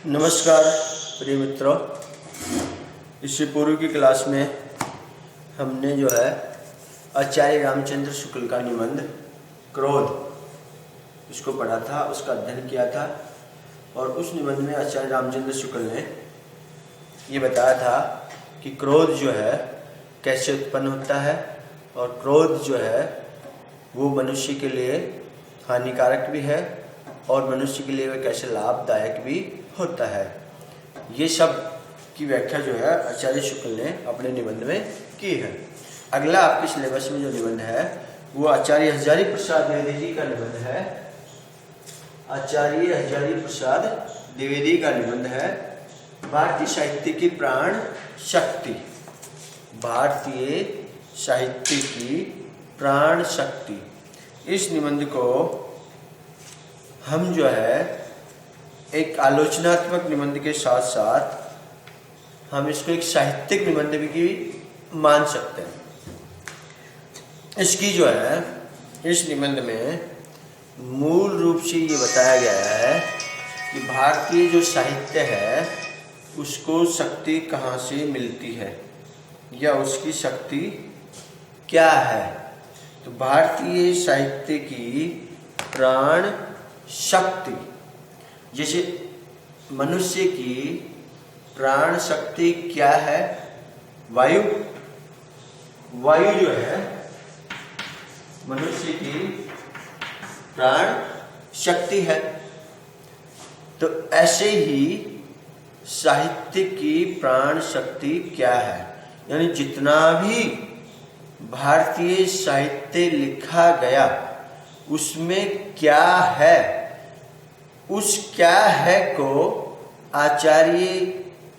नमस्कार प्रिय मित्रों, इससे पूर्व की क्लास में हमने जो है आचार्य रामचंद्र शुक्ल का निबंध क्रोध इसको पढ़ा था, उसका अध्ययन किया था। और उस निबंध में आचार्य रामचंद्र शुक्ल ने ये बताया था कि क्रोध जो है कैसे उत्पन्न होता है और क्रोध जो है वो मनुष्य के लिए हानिकारक भी है और मनुष्य के लिए वह कैसे लाभदायक भी होता है। ये सब की व्याख्या जो है आचार्य शुक्ल ने अपने निबंध में की है। अगला आपके सिलेबस में जो निबंध है वो आचार्य हजारी प्रसाद द्विवेदी जी का निबंध है। आचार्य हजारी प्रसाद द्विवेदी का निबंध है भारतीय साहित्य की प्राण शक्ति। भारतीय साहित्य की प्राण शक्ति, इस निबंध को हम जो है एक आलोचनात्मक निबंध के साथ साथ हम इसको एक साहित्यिक निबंध भी मान सकते हैं। इसकी जो है इस निबंध में मूल रूप से ये बताया गया है कि भारतीय जो साहित्य है उसको शक्ति कहाँ से मिलती है या उसकी शक्ति क्या है। तो भारतीय साहित्य की प्राण शक्ति, जैसे मनुष्य की प्राण शक्ति क्या है? वायु। वायु जो है मनुष्य की प्राण शक्ति है। तो ऐसे ही साहित्य की प्राण शक्ति क्या है, यानी जितना भी भारतीय साहित्य लिखा गया उसमें क्या है, उस क्या है को आचार्य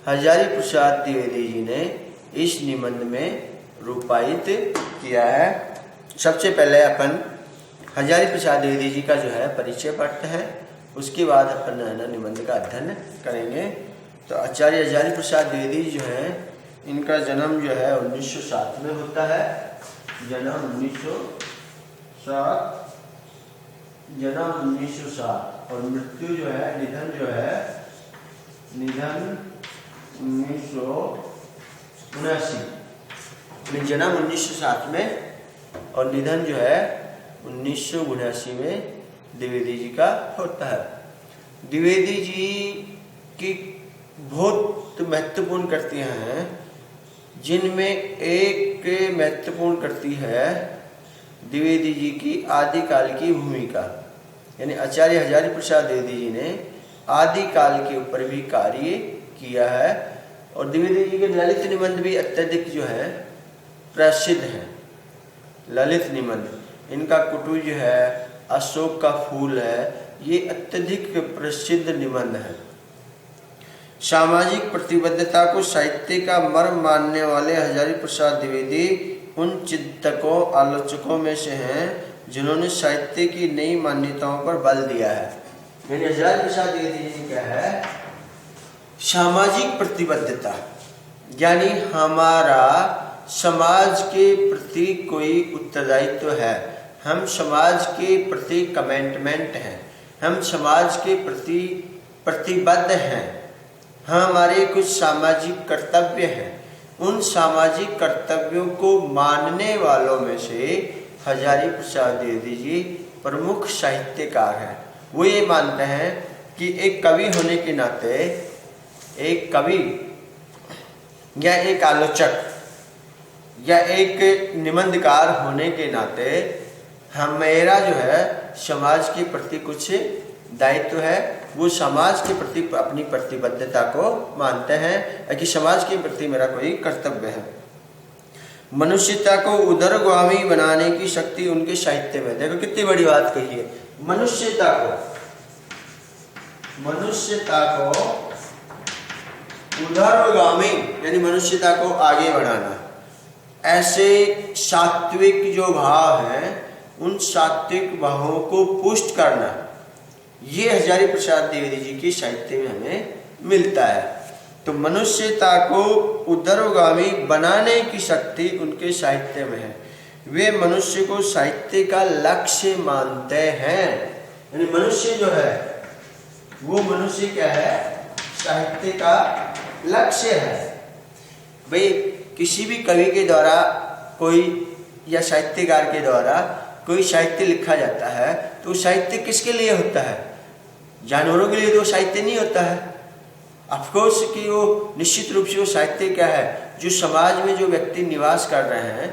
हजारी प्रसाद द्विवेदी जी ने इस निबंध में रूपायित किया है। सबसे पहले अपन हजारी प्रसाद द्विवेदी जी का जो है परिचय पढ़ते हैं, उसके बाद अपन निबंध का अध्ययन करेंगे। तो आचार्य हजारी प्रसाद द्विवेदी जो है इनका जन्म जो है 1907 में होता है। जन्म 1907 और मृत्यु जो है निधन 1979। जन्म 1907 में और निधन जो है 1979 में द्विवेदी जी का होता है। द्विवेदी जी की बहुत महत्वपूर्ण कृतियां हैं, जिनमें एक महत्वपूर्ण कृति है द्विवेदी जी की आदिकाल की भूमिका। यानी आचार्य हजारी प्रसाद द्विवेदी जी ने आदिकाल के ऊपर भी कार्य किया है। और द्विवेदी जी के ललित निबंध भी अत्यधिक जो है प्रसिद्ध हैं। ललित निबंध, इनका कुटुज है, अशोक का फूल है, ये अत्यधिक प्रसिद्ध निबंध है। सामाजिक प्रतिबद्धता को साहित्य का मर्म मानने वाले हजारी प्रसाद द्विवेदी उन चिंतकों आलोचकों में से हैं जिन्होंने साहित्य की नई मान्यताओं पर बल दिया है। यानी हजारी प्रसाद द्विवेदी जी क्या है? सामाजिक प्रतिबद्धता, यानी हमारा समाज के प्रति कोई उत्तरदायित्व है, हम समाज के प्रति कमिटमेंट हैं, हम समाज के प्रति प्रतिबद्ध हैं, हमारे कुछ सामाजिक कर्तव्य हैं। उन सामाजिक कर्तव्यों को मानने वालों में से हजारी प्रसाद द्विवेदी जी प्रमुख साहित्यकार हैं। वो ये मानते हैं कि एक कवि होने के नाते, एक कवि या एक आलोचक या एक निबंधकार होने के नाते हमेरा जो है समाज के प्रति कुछ दायित्व है। वो समाज के प्रति अपनी प्रतिबद्धता को मानते हैं कि समाज के प्रति मेरा कोई कर्तव्य है। मनुष्यता को उदरगामी बनाने की शक्ति उनके साहित्य में। देखो कितनी बड़ी बात कही है। मनुष्यता को उदरगामी यानी मनुष्यता को आगे बढ़ाना, ऐसे सात्विक जो भाव हैं उन सात्विक भावों को पुष्ट करना, ये हजारी प्रसाद द्विवेदी जी की साहित्य में हमें मिलता है। तो मनुष्यता को उदरगामी बनाने की शक्ति उनके साहित्य में है। वे मनुष्य को साहित्य का लक्ष्य मानते हैं। यानी मनुष्य जो है वो मनुष्य क्या है? साहित्य का लक्ष्य है। भाई किसी भी कवि के द्वारा कोई या साहित्यकार के द्वारा कोई साहित्य लिखा जाता है तो साहित्य किसके लिए होता है? जानवरों के लिए तो साहित्य नहीं होता है। ऑफकोर्स कि वो निश्चित रूप से वो साहित्य क्या है, जो समाज में जो व्यक्ति निवास कर रहे हैं,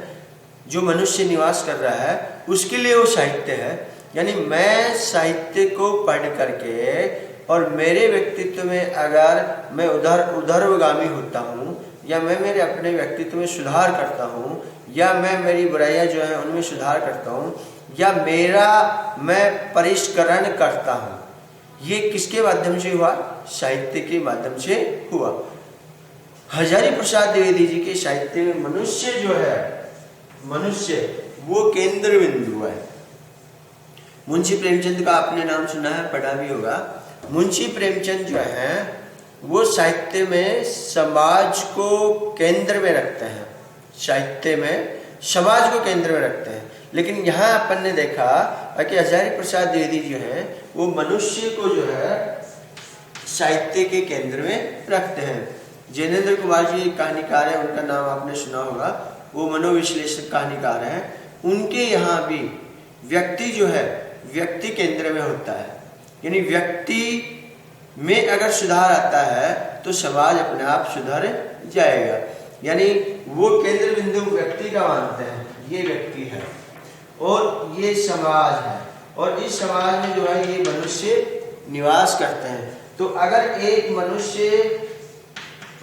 जो मनुष्य निवास कर रहा है, उसके लिए वो साहित्य है। यानी मैं साहित्य को पढ़ करके और मेरे व्यक्तित्व में अगर मैं उधर्वगामी होता हूँ, या मैं मेरे अपने व्यक्तित्व में सुधार करता हूँ, या मैं मेरी बुराइयाँ जो हैं उनमें सुधार करता हूँ, या मैं परिष्करण करता हूँ, ये किसके माध्यम से हुआ? साहित्य के माध्यम से हुआ। हजारी प्रसाद द्विवेदी जी के साहित्य में मनुष्य जो है, मनुष्य वो केंद्र बिंदु है। मुंशी प्रेमचंद का आपने नाम सुना है, पढ़ा भी होगा। मुंशी प्रेमचंद जो है वो साहित्य में समाज को केंद्र में रखते हैं, साहित्य में समाज को केंद्र में रखते हैं। लेकिन यहाँ अपन ने देखा कि हजारी प्रसाद द्विवेदी जो है वो मनुष्य को जो है साहित्य के केंद्र में रखते हैं। जैनेन्द्र कुमार जी एक कहानीकार है, उनका नाम आपने सुना होगा, वो मनोविश्लेषक कहानीकार हैं। उनके यहाँ भी व्यक्ति जो है व्यक्ति केंद्र में होता है। यानी व्यक्ति में अगर सुधार आता है तो समाज अपने आप सुधर जाएगा। यानी वो केंद्र बिंदु व्यक्ति का मानते हैं, ये व्यक्ति है और ये समाज है, और इस समाज में जो है ये मनुष्य निवास करते हैं। तो अगर एक मनुष्य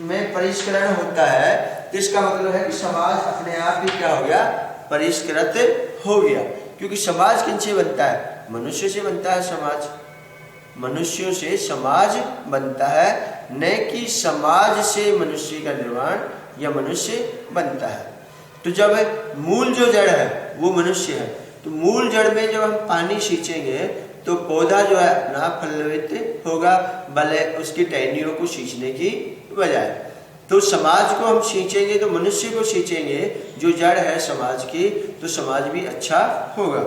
में परिष्करण होता है तो इसका मतलब है कि समाज अपने आप ही क्या हो गया? परिष्कृत हो गया। क्योंकि समाज किनसे बनता है? मनुष्य से बनता है समाज। मनुष्यों से समाज बनता है, न कि समाज से मनुष्य का निर्माण या मनुष्य बनता है। तो जब मूल जो जड़ है वो मनुष्य है, तो मूल जड़ में जब हम पानी सींचेंगे तो पौधा जो है अपना फलवित होगा, भले उसकी टहनियों को सींचने की बजाय। तो समाज को हम सींचेंगे तो मनुष्य को सींचेंगे, जो जड़ है समाज की, तो समाज भी अच्छा होगा।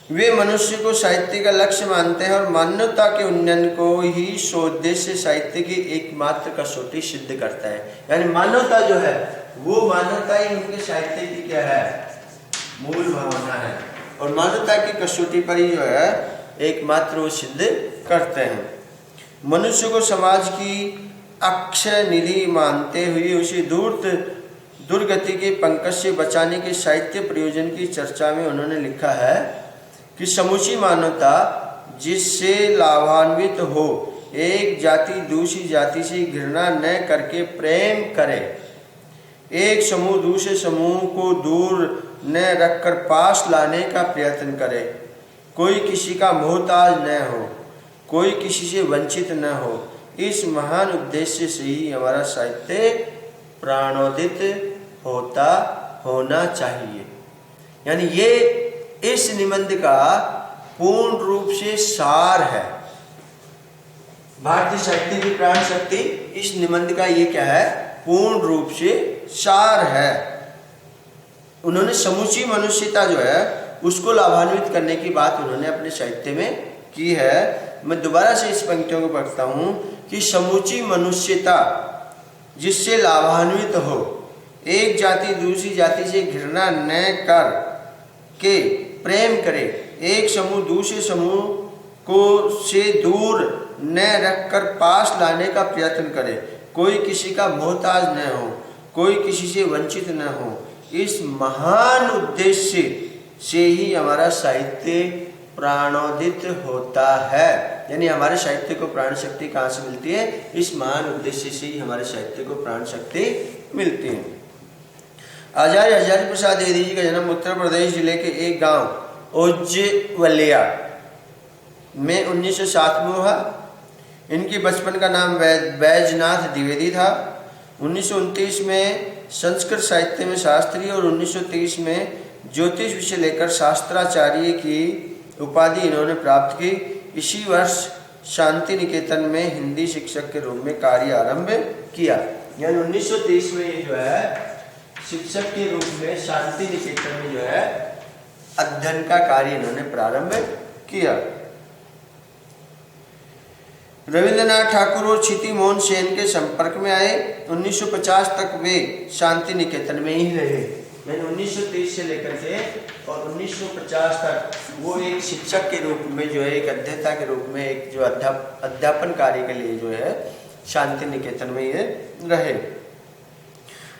वे मनुष्य को साहित्य का लक्ष्य मानते हैं और मानवता के उन्नयन को ही सोद्देश्य साहित्य की एकमात्र कसौटी सिद्ध करता है। यानी मानवता जो है वो मानवता ही उनके साहित्य की क्या है? मूल भावना है, और मानवता की कसौटी पर ही जो है एकमात्र वो सिद्ध करते हैं। मनुष्य को समाज की अक्षय निधि मानते हुए उसे दुर्गति के पंकज से बचाने के साहित्य प्रयोजन की चर्चा में उन्होंने लिखा है कि समूची मानवता जिससे लाभान्वित हो, एक जाति दूसरी जाति से घृणा न करके प्रेम करे, एक समूह दूसरे समूह को दूर न रखकर पास लाने का प्रयत्न करे, कोई किसी का मोहताज न हो, कोई किसी से वंचित न हो। इस महान उद्देश्य से ही हमारा साहित्य प्राणोदित होना चाहिए। यानी ये इस निबंध का पूर्ण रूप से सार है। भारतीय साहित्य की प्राण शक्ति इस निबंध का ये क्या है? पूर्ण रूप से सार है। उन्होंने समूची मनुष्यता जो है उसको लाभान्वित करने की बात उन्होंने अपने साहित्य में की है। मैं दोबारा से इस पंक्तियों को पढ़ता हूँ कि समूची मनुष्यता जिससे लाभान्वित हो, एक जाति दूसरी जाति से घृणा न कर के प्रेम करे, एक समूह दूसरे समूह को से दूर न रखकर पास लाने का प्रयत्न करे, कोई किसी का मोहताज न हो, कोई किसी से वंचित न हो। इस महान उद्देश्य से ही हमारा साहित्य प्राणोदित होता है। यानी हमारे साहित्य को प्राण शक्ति कहाँ से मिलती है? इस महान उद्देश्य से ही हमारे साहित्य को प्राण शक्ति मिलती है। आचार्य हजारी प्रसाद द्विवेदी जी का जन्म उत्तर प्रदेश जिले के एक गांव उज्जवलिया में 1907 में हुआ। इनकी बचपन का नाम बैजनाथ द्विवेदी था। 1929 में संस्कृत साहित्य में शास्त्री और 1930 में ज्योतिष विषय लेकर शास्त्राचार्य की उपाधि इन्होंने प्राप्त की। इसी वर्ष शांति निकेतन में हिंदी शिक्षक के रूप में कार्य आरंभ किया। यानी 1930 में ये जो है शिक्षक के रूप में शांति निकेतन में जो है अध्ययन का कार्य इन्होंने प्रारंभ किया। रविंद्रनाथ ठाकुर और क्षिति मोहन सेन के संपर्क में आए। 1950 तक वे शांति निकेतन में ही रहे, यानी 1930 से लेकर के और 1950 तक वो एक शिक्षक के रूप में जो है, एक अध्येता के रूप में, एक जो अध्यापन कार्य के लिए जो है शांति निकेतन में ये रहे।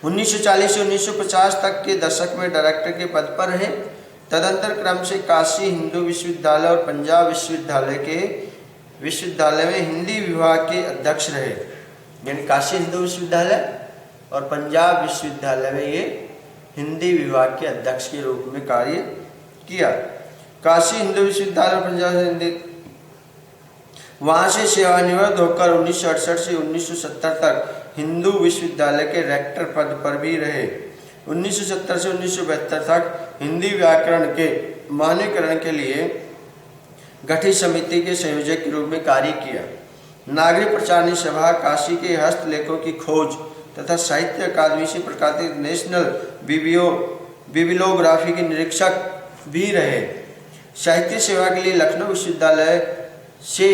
1940 से 1950 तक के दशक में डायरेक्टर के पद पर रहे। तदंतर क्रम से काशी हिंदू विश्वविद्यालय और पंजाब विश्वविद्यालय में हिंदी विभाग के अध्यक्ष रहे, यानी काशी हिंदू विश्वविद्यालय और पंजाब विश्वविद्यालय में ये हिंदी विभाग के अध्यक्ष के रूप में कार्य किया। काशी हिंदू विश्वविद्यालय और पंजाब हिंदी, वहां से सेवानिवृत्त होकर 1968 से 1970 तक हिंदू विश्वविद्यालय के रेक्टर पद पर भी रहे। 1970 से 1972 तक हिंदी व्याकरण के मानकीकरण के लिए गठित समिति के संयोजक के रूप में कार्य किया। नागरिक प्रचारणी सभा, काशी के हस्तलेखों की खोज तथा साहित्य अकादमी से प्रकाशित नेशनल बिबिलोग्राफी के निरीक्षक भी रहे। साहित्य सेवा के लिए लखनऊ विश्वविद्यालय से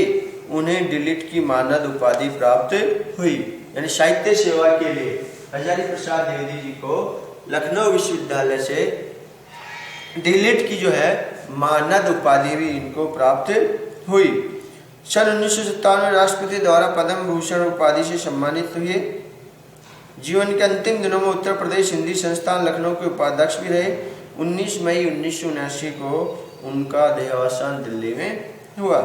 उन्हें डिलीट की मानद उपाधि प्राप्त हुई, यानी साहित्य सेवा के लिए हजारी प्रसाद द्विवेदी जी को लखनऊ विश्वविद्यालय से डिलीट की जो है मानद उपाधि भी इनको प्राप्त हुई। सन 1957 में राष्ट्रपति द्वारा पद्म भूषण उपाधि से सम्मानित हुए। जीवन के अंतिम दिनों में उत्तर प्रदेश हिंदी संस्थान लखनऊ के उपाध्यक्ष भी रहे। 19 मई 1979 को उनका देहावसान दिल्ली में हुआ।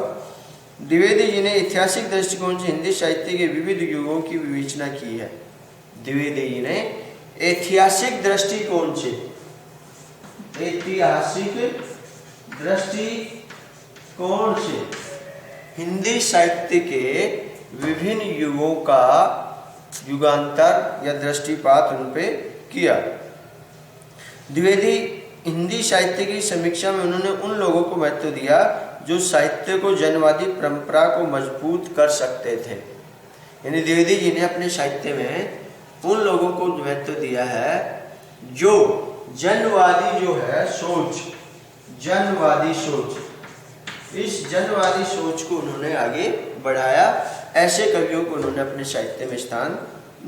द्विवेदी जी ने ऐतिहासिक दृष्टिकोण से हिंदी साहित्य के विविध युगों की विवेचना की है। द्विवेदी जी ने ऐतिहासिक दृष्टिकोण से हिंदी साहित्य के विभिन्न युगों का युगांतर या दृष्टिपात उन पे किया। द्विवेदी हिंदी साहित्य की समीक्षा में उन्होंने उन लोगों को महत्व दिया जो साहित्य को जनवादी परंपरा को मजबूत कर सकते थे, यानी द्विवेदी जी ने अपने साहित्य में उन लोगों को महत्व दिया है जो जनवादी जो है सोच, जनवादी सोच, इस जनवादी सोच को उन्होंने आगे बढ़ाया। ऐसे कवियों को उन्होंने अपने साहित्य में स्थान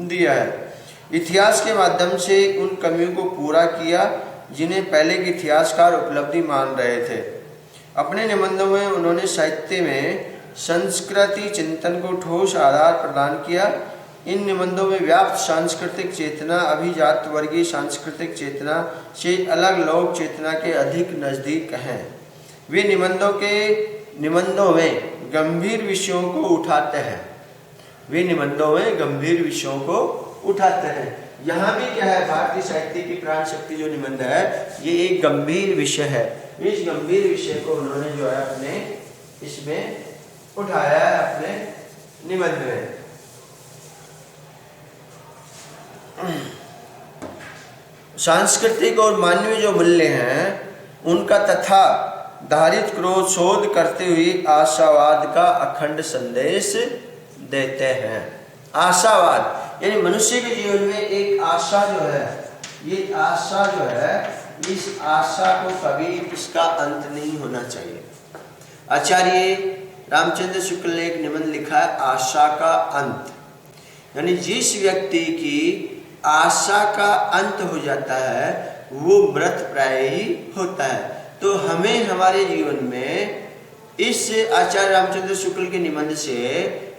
दिया है। इतिहास के माध्यम से उन कवियों को पूरा किया जिन्हें पहले के इतिहासकार उपलब्धि मान रहे थे। अपने निबंधों में उन्होंने साहित्य में संस्कृति चिंतन को ठोस आधार प्रदान किया। इन निबंधों में व्याप्त सांस्कृतिक चेतना अभिजात वर्गीय सांस्कृतिक चेतना से अलग लोक चेतना के अधिक नजदीक हैं। वे निबंधों में गंभीर विषयों को उठाते हैं। वे निबंधों में गंभीर विषयों को उठाते हैं। यहाँ भी क्या है, भारतीय साहित्य की प्राण शक्ति जो निबंध है ये एक गंभीर विषय है। इस गंभीर विषय को उन्होंने जो है अपने इसमें उठाया है अपने निबंध में। सांस्कृतिक और मानवीय जो मूल्य हैं उनका तथा धारित क्रोध शोध करते हुए आशावाद का अखंड संदेश देते हैं। आशावाद यानी मनुष्य के जीवन में एक आशा जो है, ये आशा जो है, इस आशा को कभी इसका अंत नहीं होना चाहिए। आचार्य रामचंद्र शुक्ल ने एक निबंध लिखा है आशा का अंत, यानी जिस व्यक्ति की आशा का अंत हो जाता है वो मृत प्राय ही होता है। तो हमें हमारे जीवन में इस आचार्य रामचंद्र शुक्ल के निबंध से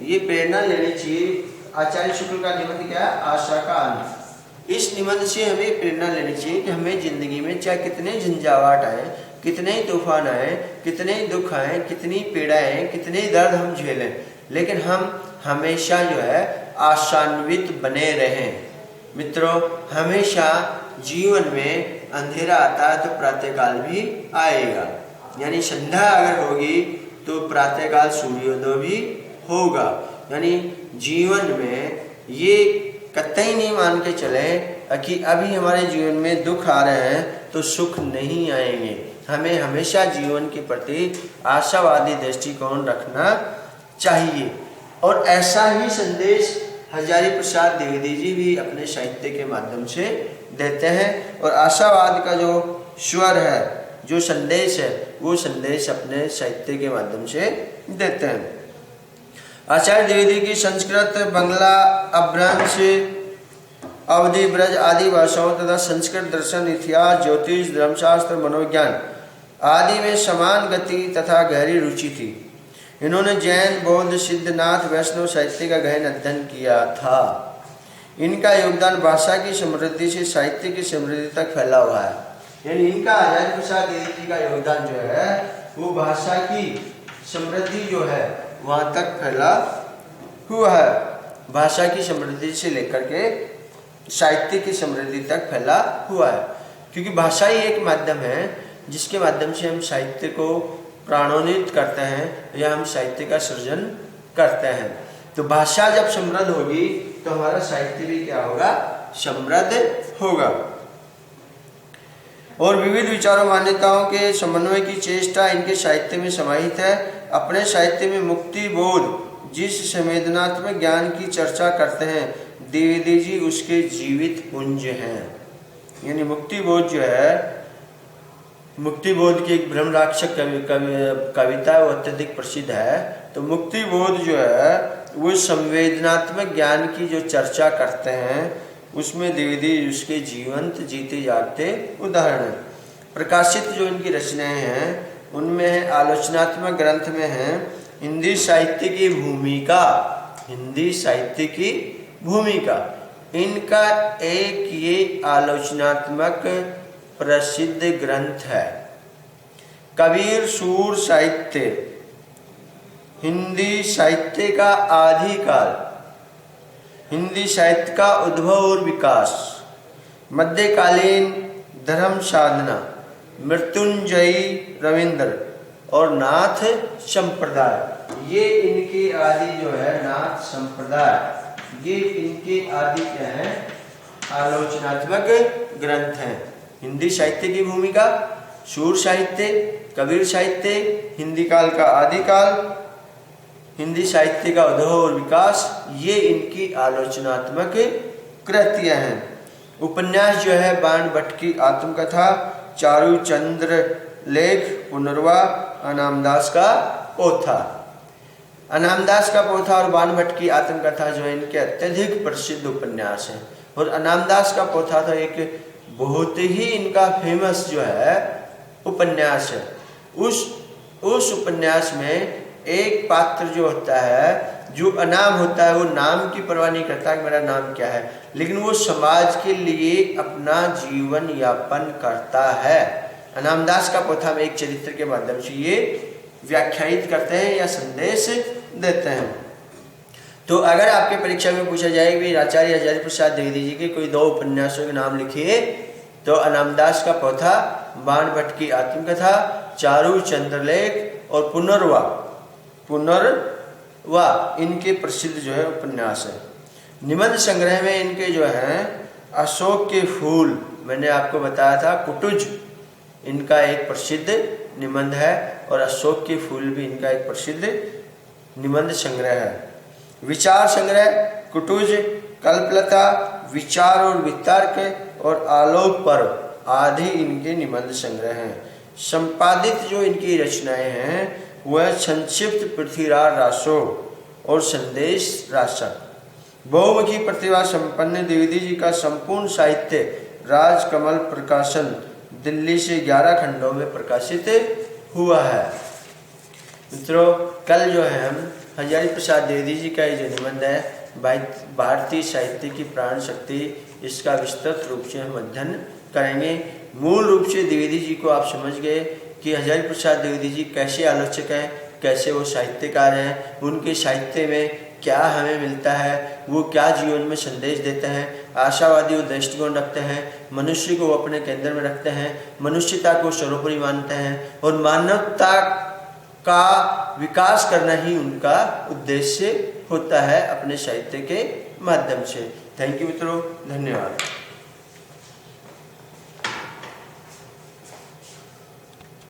ये प्रेरणा लेनी चाहिए। आचार्य शुक्ल का निबंध क्या है, आशा का अंत। इस निबंध से हमें प्रेरणा लेनी चाहिए कि हमें जिंदगी में चाहे कितने झंझावाट आए, कितने ही तूफान आए, कितने ही दुख आए, कितनी पीड़ाएं, कितने ही दर्द हम झेलें, लेकिन हम हमेशा जो है आशान्वित बने रहें। मित्रों, हमेशा जीवन में अंधेरा आता है तो प्रातःकाल भी आएगा, यानी संध्या अगर होगी तो प्रातःकाल सूर्योदय भी होगा। यानी जीवन में ये कतई नहीं मान के चले कि अभी हमारे जीवन में दुख आ रहे हैं तो सुख नहीं आएंगे। हमें हमेशा जीवन के प्रति आशावादी दृष्टिकोण रखना चाहिए। और ऐसा ही संदेश हजारी प्रसाद द्विवेदी जी भी अपने साहित्य के माध्यम से देते हैं। और आशावाद का जो स्वर है, जो संदेश है, वो संदेश अपने साहित्य के माध्यम से देते हैं। आचार्य द्विवेदी की संस्कृत, बंगला, अपभ्रंश, अवधी, ब्रज आदि भाषाओं तथा संस्कृत दर्शन, इतिहास, ज्योतिष, धर्मशास्त्र, मनोविज्ञान आदि में समान गति तथा गहरी रुचि थी। इन्होंने जैन, बौद्ध, सिद्धनाथ, वैष्णव साहित्य का गहन अध्ययन किया था। इनका योगदान भाषा की समृद्धि से साहित्य की समृद्धि तक फैला हुआ है। यानी इनका आचार्य प्रसाद द्विवेदी जी का योगदान जो है वो भाषा की समृद्धि जो है वहाँ तक फैला हुआ है। भाषा की समृद्धि से लेकर के साहित्य की समृद्धि तक फैला हुआ है, क्योंकि भाषा ही एक माध्यम है जिसके माध्यम से हम साहित्य को प्राणोन्नत करते हैं या हम साहित्य का सृजन करते हैं। तो भाषा जब समृद्ध होगी तो हमारा साहित्य भी क्या होगा? समृद्ध होगा। और विविध विचारों, मान्यताओं के समन्वय की चेष्टा इनके साहित्य में समाहित है। अपने साहित्य में मुक्ति बोध जिस संवेदनात्मक ज्ञान की चर्चा करते हैं द्विवेदी जी उसके जीवित पुंज हैं। यानी मुक्ति बोध जो है, मुक्ति बोध की एक ब्रह्म राक्षक कविता वो अत्यधिक प्रसिद्ध है। तो मुक्ति बोध जो है वो संवेदनात्मक ज्ञान की जो चर्चा करते हैं उसमें द्विवेदी उसके जीवंत जीते जागते उदाहरण हैं। प्रकाशित जो इनकी रचनाएं हैं उनमें आलोचनात्मक ग्रंथ में है हिंदी साहित्य की भूमिका। हिंदी साहित्य की भूमिका इनका एक ये आलोचनात्मक प्रसिद्ध ग्रंथ है। कबीर सूर साहित्य, हिंदी साहित्य का आदिकाल, हिंदी साहित्य का उद्भव और विकास, मध्यकालीन धर्म साधना, मृत्युंजयी रविंद्र और नाथ संप्रदाय, ये इनके आदि जो है नाथ संप्रदाय, ये इनके आदि क्या है? आलोचनात्मक ग्रंथ हैं। हिंदी साहित्य की भूमिका, सूर साहित्य, कबीर साहित्य, हिंदी काल का आदिकाल, हिंदी साहित्य का उद्भव और विकास, ये इनकी आलोचनात्मक कृतियां हैं। उपन्यास जो है बाण भट्ट की आत्मकथा, चारू चंद्र लेख, पुनर्वा, अनामदास का पोथा। अनामदास का पोथा और बाण भट्ट की आत्मकथा जो है इनके अत्यधिक प्रसिद्ध उपन्यास हैं। और अनामदास का पोथा तो एक बहुत ही इनका फेमस जो है उपन्यास है। उस उपन्यास में एक पात्र जो होता है, जो अनाम होता है, वो नाम की परवाह नहीं करता कि मेरा नाम क्या है, लेकिन वो समाज के लिए अपना जीवन यापन करता है। अनामदास का पोथा में एक चरित्र के माध्यम से ये व्याख्यायित करते हैं या संदेश देते हैं। तो अगर आपके परीक्षा में पूछा जाए कि आचार्य हजारी प्रसाद द्विवेदी जी के कोई दो उपन्यासों के नाम लिखिए, तो अनामदास का पोथा, बाण भट्ट की आत्मकथा, चारू चंद्रलेख और पुनर्वा इनके प्रसिद्ध जो है उपन्यास है। निबंध संग्रह में इनके जो हैं अशोक के फूल, मैंने आपको बताया था कुटुज इनका एक प्रसिद्ध निबंध है और अशोक के फूल भी इनका एक प्रसिद्ध निबंध संग्रह है। विचार संग्रह, कुटुज, कल्पलता, विचार और वितर्क और आलोक पर्व आदि इनके निबंध संग्रह हैं। संपादित जो इनकी रचनाएं हैं वह संक्षिप्त पृथ्वीराज रासो और संदेश राशक। बहुमुखी प्रतिभा संपन्न द्विवेदी जी का संपूर्ण साहित्य राजकमल प्रकाशन दिल्ली से 11 खंडों में प्रकाशित हुआ है। मित्रों, कल जो है हम हजारी प्रसाद द्विवेदी जी का ये जो निबंध है भारतीय साहित्य की प्राण शक्ति, इसका विस्तृत रूप से हम अध्ययन करेंगे। मूल रूप से द्विवेदी जी को आप समझ गए कि हजारी प्रसाद द्विवेदी जी कैसे आलोचक हैं, कैसे वो साहित्यकार हैं, उनके साहित्य में क्या हमें मिलता है, वो क्या जीवन में संदेश देते हैं, आशावादी वो दृष्टिकोण रखते हैं, मनुष्य को वो अपने केंद्र में रखते हैं, मनुष्यता को सर्वोपरि मानते हैं और मानवता का विकास करना ही उनका उद्देश्य होता है अपने साहित्य के माध्यम से। थैंक यू मित्रों, धन्यवाद।